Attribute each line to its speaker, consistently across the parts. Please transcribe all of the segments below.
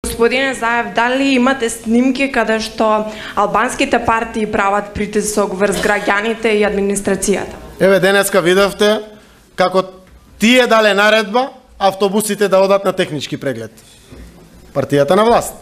Speaker 1: Господине Заев, дали имате снимки каде што албанските партии прават притисок врз граѓаните и администрацијата?
Speaker 2: Еве денеска видовте како тие дале наредба автобусите да одат на технички преглед. Партијата на власт.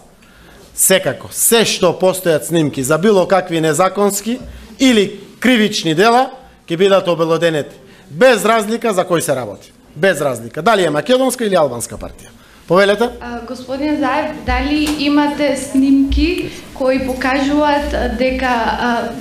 Speaker 2: Секако, се што постојат снимки за било какви незаконски или кривични дела, ќе бидат обелоденети. Без разлика за кој се работи. Без разлика. Дали е македонска или албанска партија. Повелете?
Speaker 3: Господин Заев, дали имате снимки кои покажуваат дека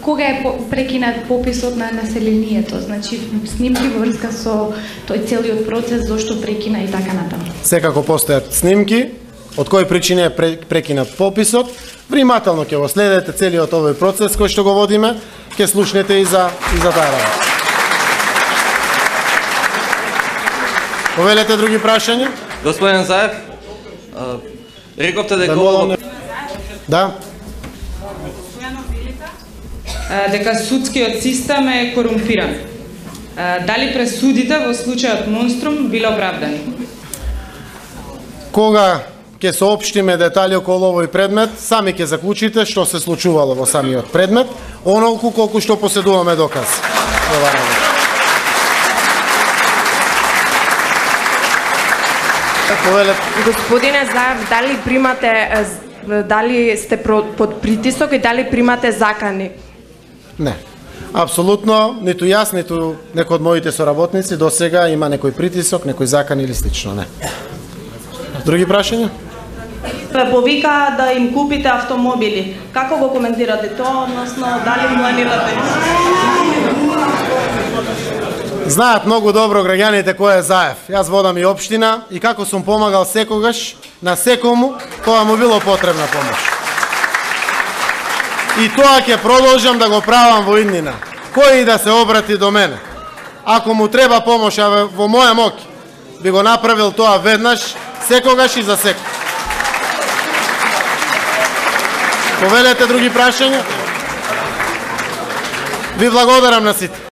Speaker 3: кога е прекинат пописот на населението? Значи, снимки во врска со тој целиот процес, зошто прекина и така натаму.
Speaker 2: Секако постојат снимки, од кој причина е прекинат пописот. Внимателно ќе го следете целиот овој процес кој што го водиме, ќе слушнете и за таа работа. Повелете други прашања?
Speaker 4: Господин Заев, рековте дека
Speaker 2: Да.
Speaker 5: Дека судскиот систем е корумпиран. Дали пресудите во случајот Монструм биле оправдани?
Speaker 2: Кога ќе соопштиме детали околу овој предмет, сами ќе заклучите што се случувало во самиот предмет, онолку колку што поседуваме доказ.
Speaker 1: Господине Заев, дали сте под притисок и дали примате закани?
Speaker 2: Не. Апсолутно, ниту јас, ниту некој од моите соработници до сега има некој притисок, некој закан или слично, не. Други прашања?
Speaker 6: Повика да им купите автомобили. Како го коментирате тоа, односно дали планирате?
Speaker 2: Знаат многу добро граѓаните кој е Заев. Јас водам и општина и како сум помагал секогаш на секому, тоа му било потребна помош. И тоа ќе продолжам да го правам во иднина. Кој и да се обрати до мене, ако му треба помош, а во моја моќ, би го направил тоа веднаш, секогаш и за секој. Повелете други прашања? Ви благодарам на сите.